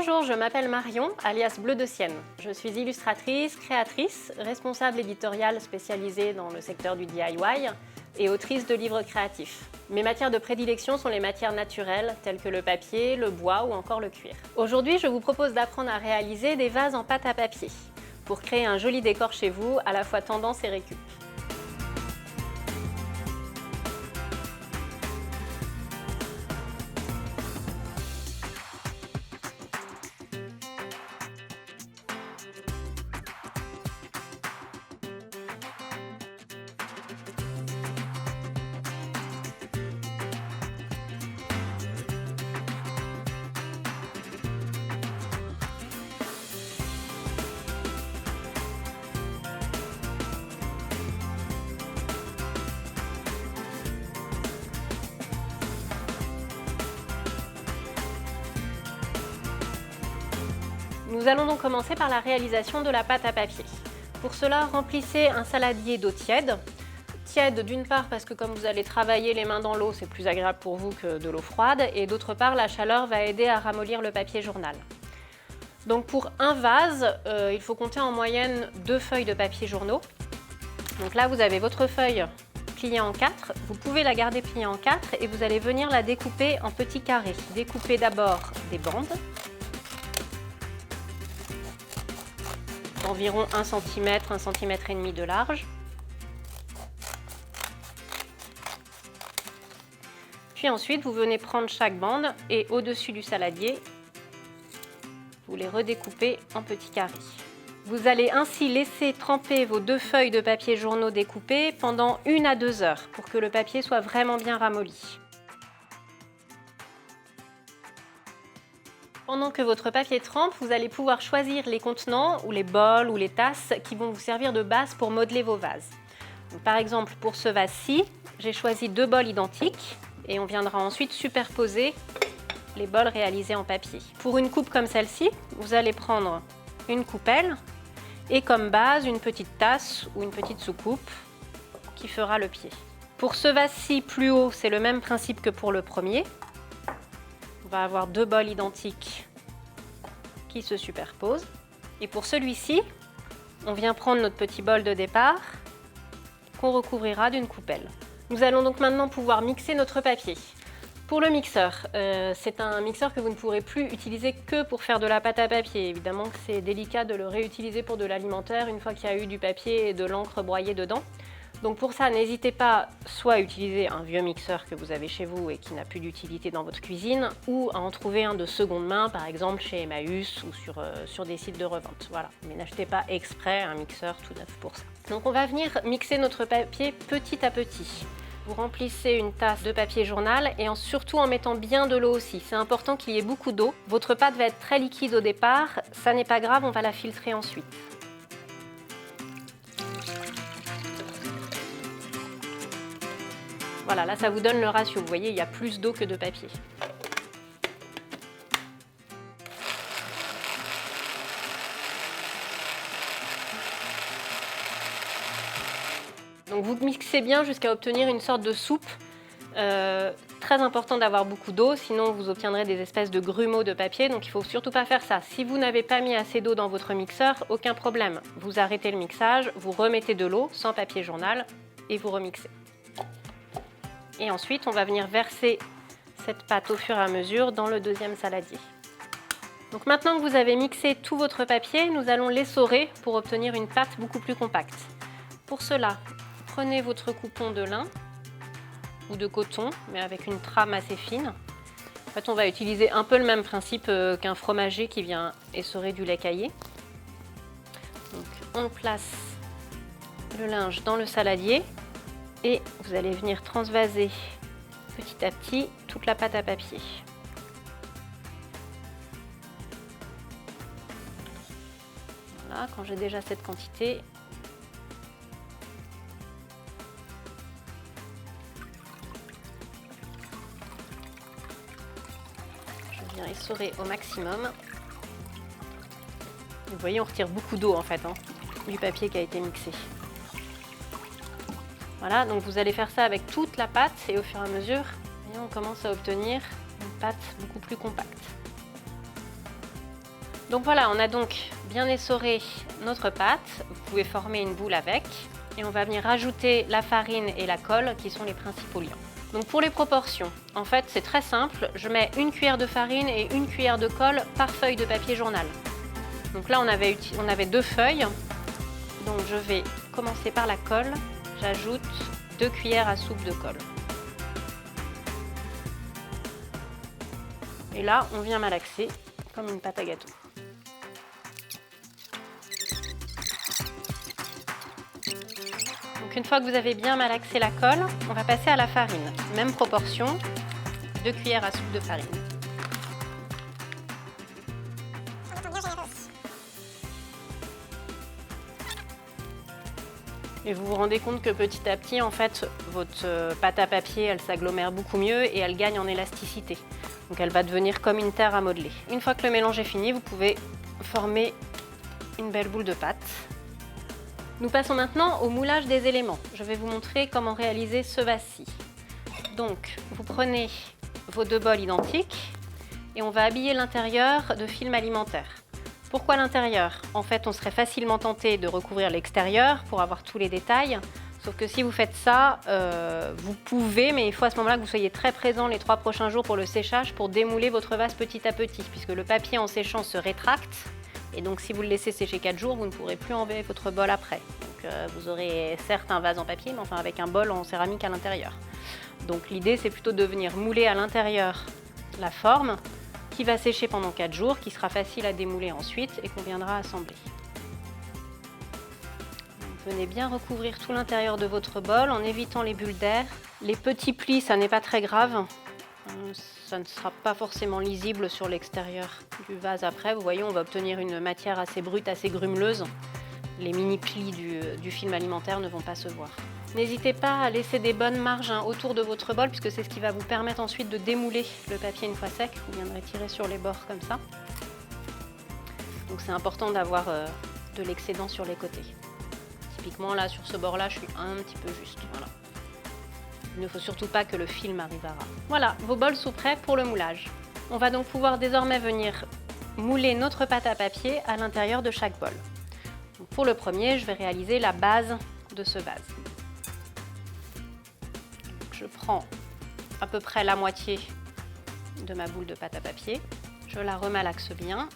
Bonjour, je m'appelle Marion, alias Bleu de Sienne. Je suis illustratrice, créatrice, responsable éditoriale spécialisée dans le secteur du DIY et autrice de livres créatifs. Mes matières de prédilection sont les matières naturelles, telles que le papier, le bois ou encore le cuir. Aujourd'hui, je vous propose d'apprendre à réaliser des vases en pâte à papier pour créer un joli décor chez vous, à la fois tendance et récup. Nous allons donc commencer par la réalisation de la pâte à papier. Pour cela, remplissez un saladier d'eau tiède. Tiède d'une part parce que comme vous allez travailler les mains dans l'eau, c'est plus agréable pour vous que de l'eau froide, et d'autre part, la chaleur va aider à ramollir le papier journal. Donc pour un vase, il faut compter en moyenne 2 feuilles de papier journaux. Donc là, vous avez votre feuille pliée en 4. Vous pouvez la garder pliée en 4 et vous allez venir la découper en petits carrés. Découpez d'abord des bandes d'environ 1 cm, 1 cm et demi de large. Puis ensuite, vous venez prendre chaque bande et au-dessus du saladier, vous les redécoupez en petits carrés. Vous allez ainsi laisser tremper vos 2 feuilles de papier journaux découpées pendant 1 à 2 heures pour que le papier soit vraiment bien ramolli. Pendant que votre papier trempe, vous allez pouvoir choisir les contenants ou les bols ou les tasses qui vont vous servir de base pour modeler vos vases. Donc, par exemple, pour ce vase-ci, j'ai choisi 2 bols identiques et on viendra ensuite superposer les bols réalisés en papier. Pour une coupe comme celle-ci, vous allez prendre une coupelle et comme base une petite tasse ou une petite soucoupe qui fera le pied. Pour ce vase-ci plus haut, c'est le même principe que pour le premier. On va avoir 2 bols identiques qui se superposent. Et pour celui-ci, on vient prendre notre petit bol de départ qu'on recouvrira d'une coupelle. Nous allons donc maintenant pouvoir mixer notre papier. Pour le mixeur, c'est un mixeur que vous ne pourrez plus utiliser que pour faire de la pâte à papier. Évidemment que c'est délicat de le réutiliser pour de l'alimentaire une fois qu'il y a eu du papier et de l'encre broyée dedans. Donc pour ça, n'hésitez pas soit à utiliser un vieux mixeur que vous avez chez vous et qui n'a plus d'utilité dans votre cuisine, ou à en trouver un de seconde main, par exemple chez Emmaüs ou sur des sites de revente. Voilà. Mais n'achetez pas exprès un mixeur tout neuf pour ça. Donc on va venir mixer notre papier petit à petit. Vous remplissez une tasse de papier journal et surtout en mettant bien de l'eau aussi. C'est important qu'il y ait beaucoup d'eau. Votre pâte va être très liquide au départ, ça n'est pas grave, on va la filtrer ensuite. Voilà, là ça vous donne le ratio. Vous voyez, il y a plus d'eau que de papier. Donc vous mixez bien jusqu'à obtenir une sorte de soupe. Très important d'avoir beaucoup d'eau, sinon vous obtiendrez des espèces de grumeaux de papier. Donc il ne faut surtout pas faire ça. Si vous n'avez pas mis assez d'eau dans votre mixeur, aucun problème. Vous arrêtez le mixage, vous remettez de l'eau sans papier journal et vous remixez. Et ensuite, on va venir verser cette pâte au fur et à mesure dans le deuxième saladier. Donc maintenant que vous avez mixé tout votre papier, nous allons l'essorer pour obtenir une pâte beaucoup plus compacte. Pour cela, prenez votre coupon de lin ou de coton, mais avec une trame assez fine. En fait, on va utiliser un peu le même principe qu'un fromager qui vient essorer du lait caillé. Donc, on place le linge dans le saladier. Et vous allez venir transvaser petit à petit toute la pâte à papier. Voilà, quand j'ai déjà cette quantité, je viens essorer au maximum. Vous voyez, on retire beaucoup d'eau en fait, du papier qui a été mixé. Voilà, donc vous allez faire ça avec toute la pâte et au fur et à mesure, on commence à obtenir une pâte beaucoup plus compacte. Donc voilà, on a donc bien essoré notre pâte. Vous pouvez former une boule avec. Et on va venir rajouter la farine et la colle qui sont les principaux liants. Donc pour les proportions, en fait c'est très simple. Je mets une cuillère de farine et une cuillère de colle par feuille de papier journal. Donc là on avait 2 feuilles. Donc je vais commencer par la colle. J'ajoute 2 cuillères à soupe de colle. Et là on vient malaxer comme une pâte à gâteau. Donc une fois que vous avez bien malaxé la colle, on va passer à la farine. Même proportion, 2 cuillères à soupe de farine. Et vous vous rendez compte que petit à petit, en fait, votre pâte à papier, elle s'agglomère beaucoup mieux et elle gagne en élasticité. Donc elle va devenir comme une terre à modeler. Une fois que le mélange est fini, vous pouvez former une belle boule de pâte. Nous passons maintenant au moulage des éléments. Je vais vous montrer comment réaliser ce vase-ci. Donc, vous prenez vos 2 bols identiques et on va habiller l'intérieur de film alimentaire. Pourquoi l'intérieur? En fait, on serait facilement tenté de recouvrir l'extérieur pour avoir tous les détails. Sauf que si vous faites ça, vous pouvez, mais il faut à ce moment-là que vous soyez très présent les 3 prochains jours pour le séchage pour démouler votre vase petit à petit, puisque le papier en séchant se rétracte. Et donc si vous le laissez sécher 4 jours, vous ne pourrez plus enlever votre bol après. Donc vous aurez certes un vase en papier, mais enfin avec un bol en céramique à l'intérieur. Donc l'idée c'est plutôt de venir mouler à l'intérieur la forme qui va sécher pendant 4 jours, qui sera facile à démouler ensuite et qu'on viendra assembler. Donc, venez bien recouvrir tout l'intérieur de votre bol en évitant les bulles d'air. Les petits plis, ça n'est pas très grave. Ça ne sera pas forcément lisible sur l'extérieur du vase après. Vous voyez, on va obtenir une matière assez brute, assez grumeleuse. Les mini-plis du film alimentaire ne vont pas se voir. N'hésitez pas à laisser des bonnes marges autour de votre bol, puisque c'est ce qui va vous permettre ensuite de démouler le papier une fois sec. Vous viendrez tirer sur les bords comme ça. Donc c'est important d'avoir de l'excédent sur les côtés. Typiquement là, sur ce bord-là, je suis un petit peu juste. Voilà. Il ne faut surtout pas que le film arrive à ras. Voilà, vos bols sont prêts pour le moulage. On va donc pouvoir désormais venir mouler notre pâte à papier à l'intérieur de chaque bol. Donc pour le premier, je vais réaliser la base de ce vase. Je prends à peu près la moitié de ma boule de pâte à papier, je la remalaxe bien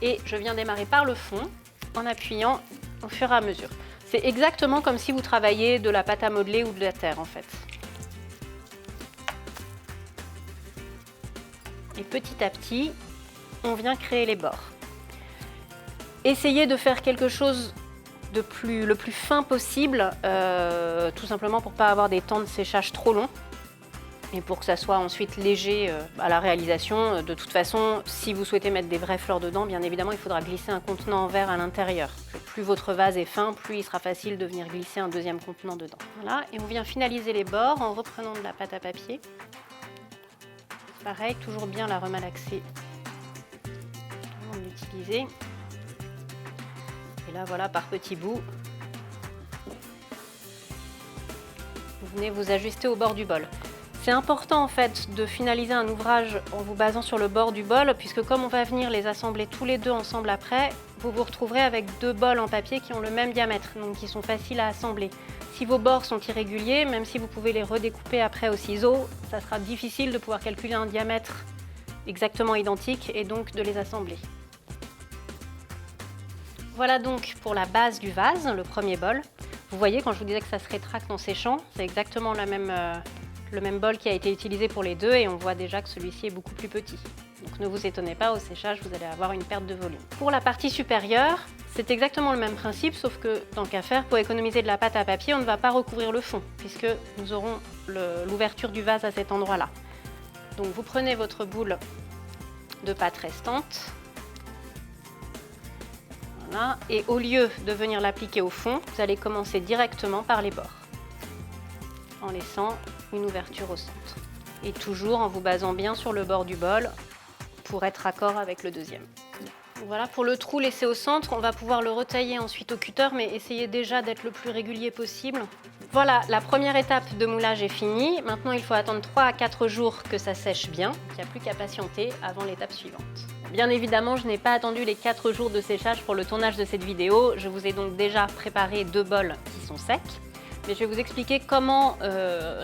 et je viens démarrer par le fond en appuyant au fur et à mesure. C'est exactement comme si vous travailliez de la pâte à modeler ou de la terre en fait. Et petit à petit, on vient créer les bords. Essayez de faire quelque chose le plus fin possible, tout simplement pour ne pas avoir des temps de séchage trop longs et pour que ça soit ensuite léger à la réalisation. De toute façon, si vous souhaitez mettre des vraies fleurs dedans, bien évidemment, il faudra glisser un contenant en verre à l'intérieur. Plus votre vase est fin, plus il sera facile de venir glisser un deuxième contenant dedans. Voilà, et on vient finaliser les bords en reprenant de la pâte à papier. Pareil, toujours bien la remalaxer avant de l'utiliser. Et là, voilà, par petits bouts, vous venez vous ajuster au bord du bol. C'est important en fait de finaliser un ouvrage en vous basant sur le bord du bol, puisque comme on va venir les assembler tous les deux ensemble après, vous vous retrouverez avec 2 bols en papier qui ont le même diamètre, donc qui sont faciles à assembler. Si vos bords sont irréguliers, même si vous pouvez les redécouper après au ciseau, ça sera difficile de pouvoir calculer un diamètre exactement identique et donc de les assembler. Voilà donc pour la base du vase, le premier bol. Vous voyez, quand je vous disais que ça se rétracte en séchant, c'est exactement le même bol qui a été utilisé pour les deux et on voit déjà que celui-ci est beaucoup plus petit. Donc ne vous étonnez pas, au séchage, vous allez avoir une perte de volume. Pour la partie supérieure, c'est exactement le même principe, sauf que tant qu'à faire, pour économiser de la pâte à papier, on ne va pas recouvrir le fond, puisque nous aurons l'ouverture du vase à cet endroit-là. Donc vous prenez votre boule de pâte restante, voilà, et au lieu de venir l'appliquer au fond, vous allez commencer directement par les bords, en laissant une ouverture au centre. Et toujours en vous basant bien sur le bord du bol pour être raccord avec le deuxième. Voilà, pour le trou laissé au centre, on va pouvoir le retailler ensuite au cutter, mais essayez déjà d'être le plus régulier possible. Voilà, la première étape de moulage est finie. Maintenant, il faut attendre 3 à 4 jours que ça sèche bien. Il n'y a plus qu'à patienter avant l'étape suivante. Bien évidemment, je n'ai pas attendu les 4 jours de séchage pour le tournage de cette vidéo. Je vous ai donc déjà préparé 2 bols qui sont secs. Mais je vais vous expliquer comment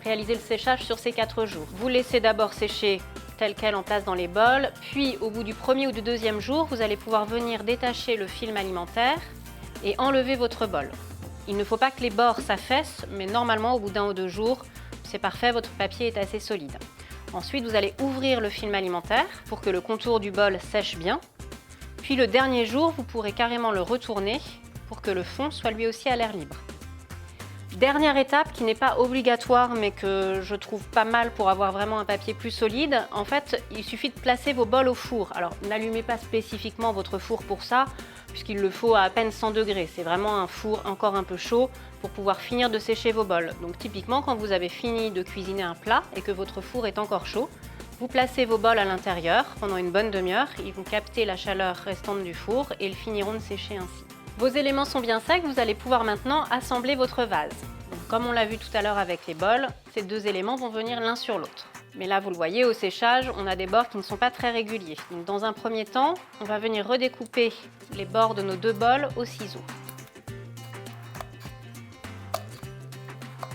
réaliser le séchage sur ces 4 jours. Vous laissez d'abord sécher tel quel en place dans les bols, puis au bout du premier ou du deuxième jour, vous allez pouvoir venir détacher le film alimentaire et enlever votre bol. Il ne faut pas que les bords s'affaissent, mais normalement au bout d'1 ou 2 jours, c'est parfait, votre papier est assez solide. Ensuite, vous allez ouvrir le film alimentaire pour que le contour du bol sèche bien. Puis le dernier jour, vous pourrez carrément le retourner pour que le fond soit lui aussi à l'air libre. Dernière étape qui n'est pas obligatoire mais que je trouve pas mal pour avoir vraiment un papier plus solide, en fait il suffit de placer vos bols au four. Alors n'allumez pas spécifiquement votre four pour ça puisqu'il le faut à peine 100 degrés. C'est vraiment un four encore un peu chaud pour pouvoir finir de sécher vos bols. Donc typiquement quand vous avez fini de cuisiner un plat et que votre four est encore chaud, vous placez vos bols à l'intérieur pendant une bonne demi-heure, ils vont capter la chaleur restante du four et ils finiront de sécher ainsi. Vos éléments sont bien secs, vous allez pouvoir maintenant assembler votre vase. Donc, comme on l'a vu tout à l'heure avec les bols, ces 2 éléments vont venir l'un sur l'autre. Mais là, vous le voyez, au séchage, on a des bords qui ne sont pas très réguliers. Donc, dans un premier temps, on va venir redécouper les bords de nos 2 bols au ciseau.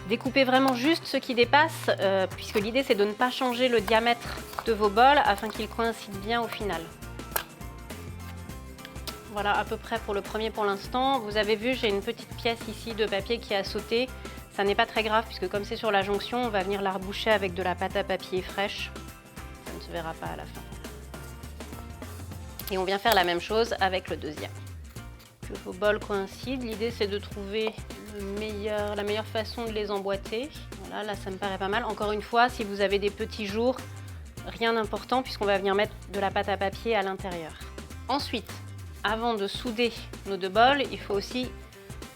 Découpez vraiment juste ce qui dépasse, puisque l'idée c'est de ne pas changer le diamètre de vos bols afin qu'ils coïncident bien au final. Voilà à peu près pour le premier pour l'instant. Vous avez vu, j'ai une petite pièce ici de papier qui a sauté. Ça n'est pas très grave puisque comme c'est sur la jonction, on va venir la reboucher avec de la pâte à papier fraîche. Ça ne se verra pas à la fin. Et on vient faire la même chose avec le deuxième. Que vos bols coïncident. L'idée c'est de trouver la meilleure façon de les emboîter. Voilà, là ça me paraît pas mal. Encore une fois, si vous avez des petits jours, rien d'important puisqu'on va venir mettre de la pâte à papier à l'intérieur. Ensuite, avant de souder nos 2 bols, il faut aussi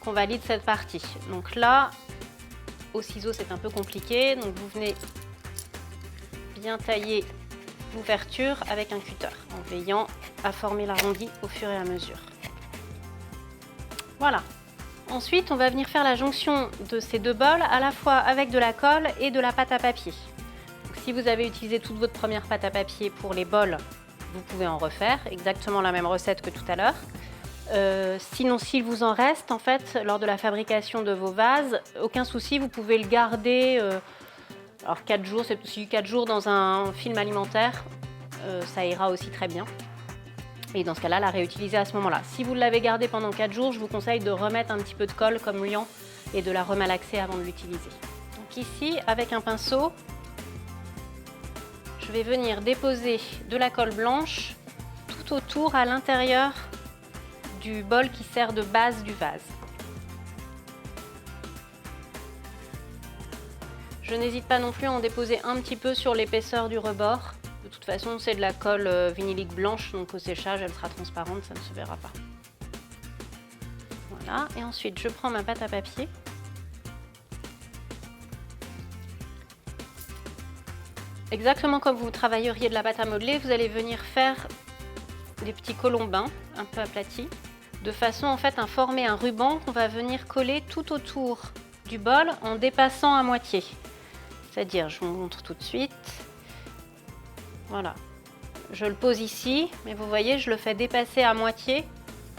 qu'on valide cette partie. Donc là, au ciseau, c'est un peu compliqué. Donc vous venez bien tailler l'ouverture avec un cutter, en veillant à former l'arrondi au fur et à mesure. Voilà. Ensuite, on va venir faire la jonction de ces 2 bols à la fois avec de la colle et de la pâte à papier. Donc, si vous avez utilisé toute votre première pâte à papier pour les bols, vous pouvez en refaire, exactement la même recette que tout à l'heure. Sinon, s'il vous en reste, en fait, lors de la fabrication de vos vases, aucun souci, vous pouvez le garder. Alors 4 jours, c'est aussi 4 jours dans un film alimentaire, ça ira aussi très bien. Et dans ce cas-là, la réutiliser à ce moment-là. Si vous l'avez gardé pendant 4 jours, je vous conseille de remettre un petit peu de colle comme liant et de la remalaxer avant de l'utiliser. Donc ici, avec un pinceau, je vais venir déposer de la colle blanche tout autour à l'intérieur du bol qui sert de base du vase. Je n'hésite pas non plus à en déposer un petit peu sur l'épaisseur du rebord. De toute façon, c'est de la colle vinylique blanche, donc au séchage, elle sera transparente, ça ne se verra pas. Voilà, et ensuite, je prends ma pâte à papier. Exactement comme vous travailleriez de la pâte à modeler, vous allez venir faire des petits colombins un peu aplatis, de façon en fait à former un ruban qu'on va venir coller tout autour du bol en dépassant à moitié. C'est-à-dire, je vous montre tout de suite. Voilà, je le pose ici, mais vous voyez, je le fais dépasser à moitié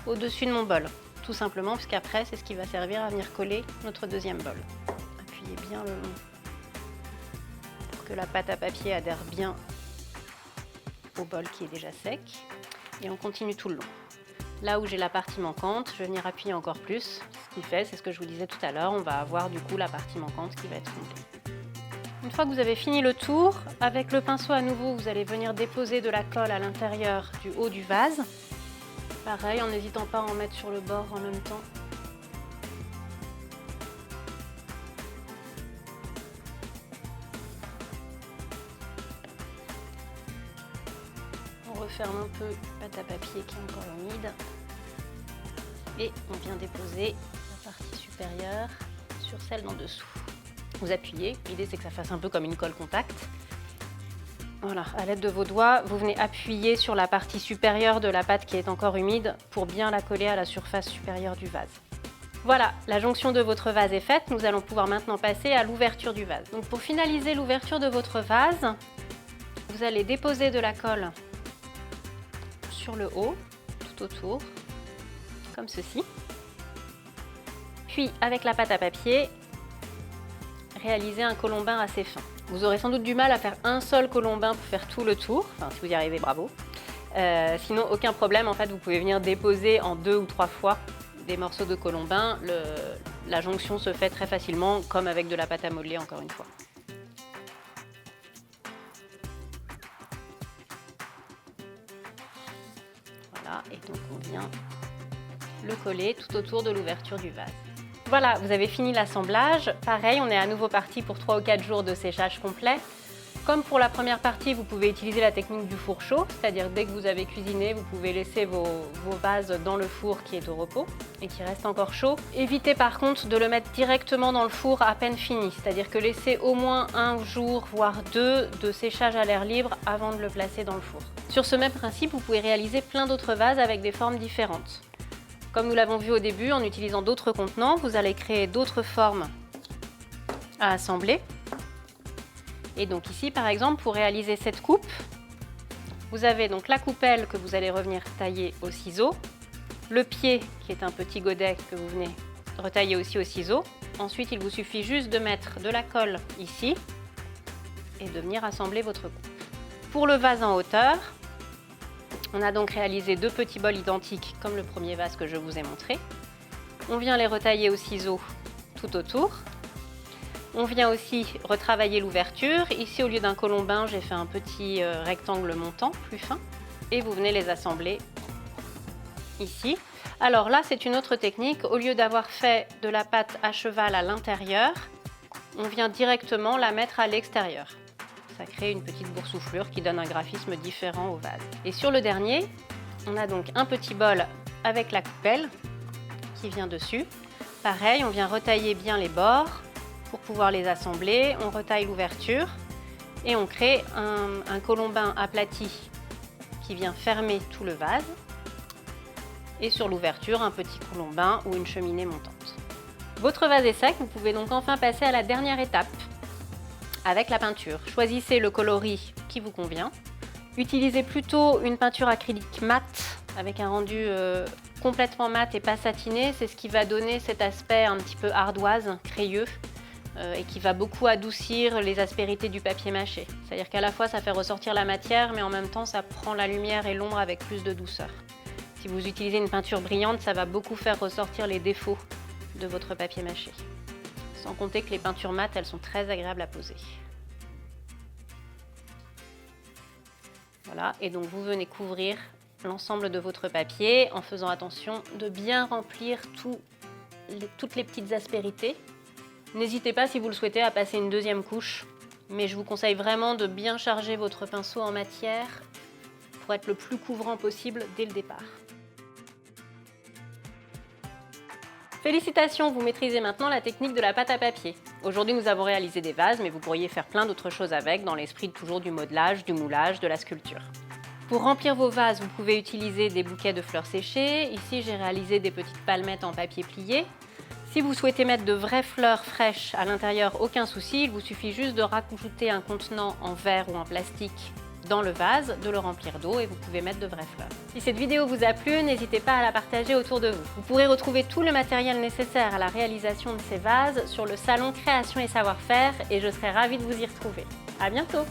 au-dessus de mon bol. Tout simplement, puisqu'après, c'est ce qui va servir à venir coller notre deuxième bol. Appuyez bien le long pour que la pâte à papier adhère bien au bol qui est déjà sec. Et on continue tout le long. Là où j'ai la partie manquante, je vais venir appuyer encore plus. Ce qui fait, c'est ce que je vous disais tout à l'heure, on va avoir du coup la partie manquante qui va être comblée. Une fois que vous avez fini le tour, avec le pinceau à nouveau, vous allez venir déposer de la colle à l'intérieur du haut du vase. Pareil, en n'hésitant pas à en mettre sur le bord en même temps. On referme un peu la pâte à papier qui est encore humide. Et on vient déposer la partie supérieure sur celle d'en dessous. Vous appuyez, l'idée c'est que ça fasse un peu comme une colle contact. Voilà, à l'aide de vos doigts, vous venez appuyer sur la partie supérieure de la pâte qui est encore humide pour bien la coller à la surface supérieure du vase. Voilà, la jonction de votre vase est faite, nous allons pouvoir maintenant passer à l'ouverture du vase. Donc pour finaliser l'ouverture de votre vase, vous allez déposer de la colle sur le haut, tout autour, comme ceci. Puis avec la pâte à papier, réalisez un colombin assez fin. Vous aurez sans doute du mal à faire un seul colombin pour faire tout le tour. Enfin, si vous y arrivez, bravo. Sinon, aucun problème. En fait, vous pouvez venir déposer en 2 ou 3 fois des morceaux de colombin. La jonction se fait très facilement, comme avec de la pâte à modeler, encore une fois. Voilà, et donc on vient le coller tout autour de l'ouverture du vase. Voilà, vous avez fini l'assemblage. Pareil, on est à nouveau parti pour 3 ou 4 jours de séchage complet. Comme pour la première partie, vous pouvez utiliser la technique du four chaud, c'est-à-dire dès que vous avez cuisiné, vous pouvez laisser vos vases dans le four qui est au repos et qui reste encore chaud. Évitez par contre de le mettre directement dans le four à peine fini, c'est-à-dire que laissez au moins 1 jour, voire 2 de séchage à l'air libre avant de le placer dans le four. Sur ce même principe, vous pouvez réaliser plein d'autres vases avec des formes différentes. Comme nous l'avons vu au début, en utilisant d'autres contenants, vous allez créer d'autres formes à assembler. Et donc ici, par exemple, pour réaliser cette coupe, vous avez donc la coupelle que vous allez revenir tailler au ciseau, le pied qui est un petit godet que vous venez retailler aussi au ciseau. Ensuite, il vous suffit juste de mettre de la colle ici et de venir assembler votre coupe. Pour le vase en hauteur, on a donc réalisé 2 petits bols identiques comme le premier vase que je vous ai montré. On vient les retailler au ciseau tout autour. On vient aussi retravailler l'ouverture. Ici, au lieu d'un colombin, j'ai fait un petit rectangle montant, plus fin. Et vous venez les assembler ici. Alors là, c'est une autre technique. Au lieu d'avoir fait de la pâte à cheval à l'intérieur, on vient directement la mettre à l'extérieur. Ça crée une petite boursouflure qui donne un graphisme différent au vase. Et sur le dernier, on a donc un petit bol avec la coupelle qui vient dessus. Pareil, on vient retailler bien les bords. Pour pouvoir les assembler, on retaille l'ouverture et on crée un colombin aplati qui vient fermer tout le vase. Et sur l'ouverture, un petit colombin ou une cheminée montante. Votre vase est sec, vous pouvez donc enfin passer à la dernière étape avec la peinture. Choisissez le coloris qui vous convient. Utilisez plutôt une peinture acrylique mate avec un rendu complètement mat et pas satiné. C'est ce qui va donner cet aspect un petit peu ardoise, crayeux. Et qui va beaucoup adoucir les aspérités du papier mâché. C'est-à-dire qu'à la fois ça fait ressortir la matière, mais en même temps ça prend la lumière et l'ombre avec plus de douceur. Si vous utilisez une peinture brillante, ça va beaucoup faire ressortir les défauts de votre papier mâché. Sans compter que les peintures mates, elles sont très agréables à poser. Voilà, et donc vous venez couvrir l'ensemble de votre papier en faisant attention de bien remplir toutes les petites aspérités. N'hésitez pas, si vous le souhaitez, à passer une deuxième couche, mais je vous conseille vraiment de bien charger votre pinceau en matière pour être le plus couvrant possible dès le départ. Félicitations, vous maîtrisez maintenant la technique de la pâte à papier. Aujourd'hui, nous avons réalisé des vases, mais vous pourriez faire plein d'autres choses avec, dans l'esprit toujours du modelage, du moulage, de la sculpture. Pour remplir vos vases, vous pouvez utiliser des bouquets de fleurs séchées. Ici, j'ai réalisé des petites palmettes en papier plié. Si vous souhaitez mettre de vraies fleurs fraîches à l'intérieur, aucun souci, il vous suffit juste de rajouter un contenant en verre ou en plastique dans le vase, de le remplir d'eau et vous pouvez mettre de vraies fleurs. Si cette vidéo vous a plu, n'hésitez pas à la partager autour de vous. Vous pourrez retrouver tout le matériel nécessaire à la réalisation de ces vases sur le salon Création et Savoir-faire et je serai ravie de vous y retrouver. À bientôt!